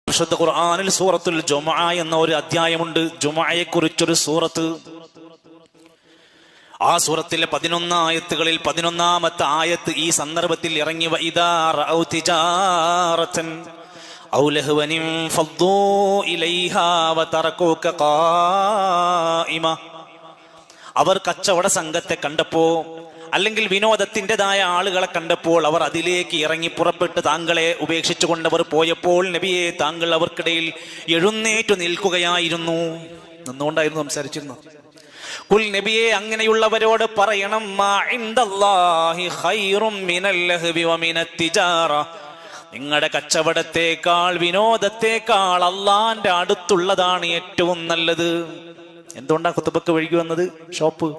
വിശുദ്ധ ഖുർആനിൽ സൂറത്തുൽ ജുമുഅ എന്ന ഒരു അധ്യായമുണ്ട്. ജുമുഅയെ കുറിച്ചൊരു സൂറത്ത്. ആ സൂറത്തിലെ 11 ആയത്തുകളിൽ 11ാമത്തെ ആയത്ത് ഈ സന്ദർഭത്തിൽ ഇറങ്ങി. വഇദാ റഔ തിജാറതൻ ഔ ലഹ്വൻ ഫദ്ദൂ ഇലൈഹാ വതറകൂക ഖായിമ. അവർ കച്ചവട സംഘത്തെ കണ്ടപ്പോ, അല്ലെങ്കിൽ വിനോദത്തിൻ്റെതായ ആളുകളെ കണ്ടപ്പോൾ അവർ അതിലേക്ക് ഇറങ്ങി പുറപ്പെട്ട് താങ്കളെ ഉപേക്ഷിച്ചുകൊണ്ടവർ പോയപ്പോൾ നബിയെ താങ്കൾ അവർക്കിടയിൽ എഴുന്നേറ്റു നിൽക്കുകയായിരുന്നു, നിന്നുകൊണ്ടായിരുന്നു സംസാരിച്ചിരുന്നത്. കുൽ നബിയെ അങ്ങനെയുള്ളവരോട് പറയണം, മാ ഇൻദല്ലാഹി ഖൈറും മിനൽ ലഹ്വി വമിനത് തിജാറ. നിങ്ങളുടെ കച്ചവടത്തെക്കാൾ വിനോദത്തെക്കാൾ അള്ളാന്റെ അടുത്തുള്ളതാണ് ഏറ്റവും നല്ലത്. എന്തുകൊണ്ടാണ് ഖുതുബക്ക് വഴുകി വന്നത്? ഷോപ്പ്.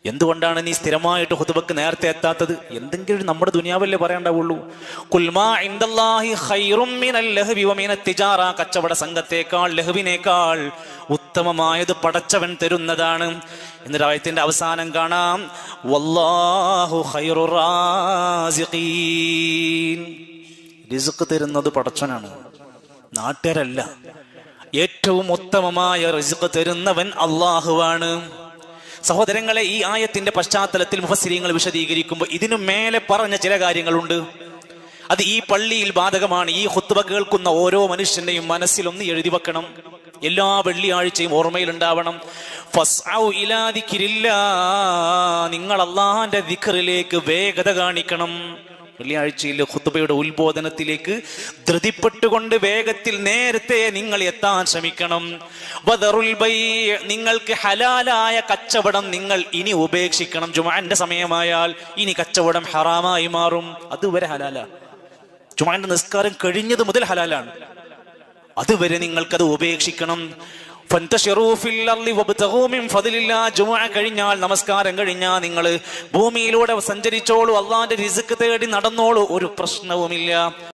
എന്തുകൊണ്ടാണ് നീ സ്ഥിരമായിട്ട് ഖുതുബക്ക് നേരത്തെ എത്താത്തത്? എന്തെങ്കിലും നമ്മുടെ ദുനിയാവല്ലേ പറയാണ്ടാവുള്ളൂ. ഖുൽ മാ ഇൻദല്ലാഹി ഖൈറും മിനൽ ലഹ്വി വമിനത് തിജാറ. കച്ചവട സംഘത്തെക്കാൾ ലഹ്വിനേക്കാൾ ഉത്തമമായത് പടച്ചവൻ തരുന്നതാണ്. എന്നൊരു ആയത്തിന്റെ അവസാനം കാണാം, വല്ലാഹു ഖൈറുർ റാസിഖീൻ. റിസ്ക് തരുന്നത് പടച്ചവനാണ്, നാട്ടുകാരല്ല. ഏറ്റവും ഉത്തമമായ റിസ്ക് തരുന്നവൻ അല്ലാഹുവാണ്. സഹോദരങ്ങളെ, ഈ ആയത്തിന്റെ പശ്ചാത്തലത്തിൽ മുഫസ്സിരീങ്ങൾ വിശദീകരിക്കുമ്പോൾ ഇതിനു മേലെ പറഞ്ഞ ചില കാര്യങ്ങളുണ്ട്. അത് ഈ പള്ളിയിൽ ബാധകമാണ്. ഈ ഖുത്ബ കേൾക്കുന്ന ഓരോ മനുഷ്യന്റെയും മനസ്സിലൊന്ന് എഴുതി വെക്കണം. എല്ലാ വെള്ളിയാഴ്ചയും ഓർമ്മയിലുണ്ടാവണം. ഫസ്ഔ ഇലാ ദിക്രില്ലാഹ്. നിങ്ങൾ അല്ലാഹുവിന്റെ ദിക്റിലേക്ക് വേഗത കാണിക്കണം. വെള്ളിയാഴ്ചയിൽ ഖുത്ബയുടെ ഉത്ബോധനത്തിലേക്ക് ധൃതിപ്പെട്ടുകൊണ്ട് വേഗത്തിൽ നേരത്തെ നിങ്ങൾ എത്താൻ ശ്രമിക്കണം. വദറുൽ ബൈ. നിങ്ങൾക്ക് ഹലാലായ കച്ചവടം നിങ്ങൾ ഇനി ഉപേക്ഷിക്കണം. ജുമുഅന്റെ സമയമായാൽ ഇനി കച്ചവടം ഹറാമായി മാറും. അതുവരെ ഹലാലാ. ജുമുഅന്റെ നിസ്കാരം കഴിഞ്ഞത് മുതൽ ഹലാലാണ്. അതുവരെ നിങ്ങൾക്കത് ഉപേക്ഷിക്കണം. ഫന്തശിറൂ ഫിൽ അർളി വബ്തഗൂ മിൻ ഫദ്ലില്ലാഹ്. ജുമുഅ കഴിഞ്ഞാൽ, നമസ്കാരം കഴിഞ്ഞാൽ നിങ്ങൾ ഭൂമിയിലൂടെ സഞ്ചരിച്ചോളൂ, അല്ലാഹുവിന്റെ റിസ്ക് തേടി നടന്നോളൂ, ഒരു പ്രശ്നവുമില്ല.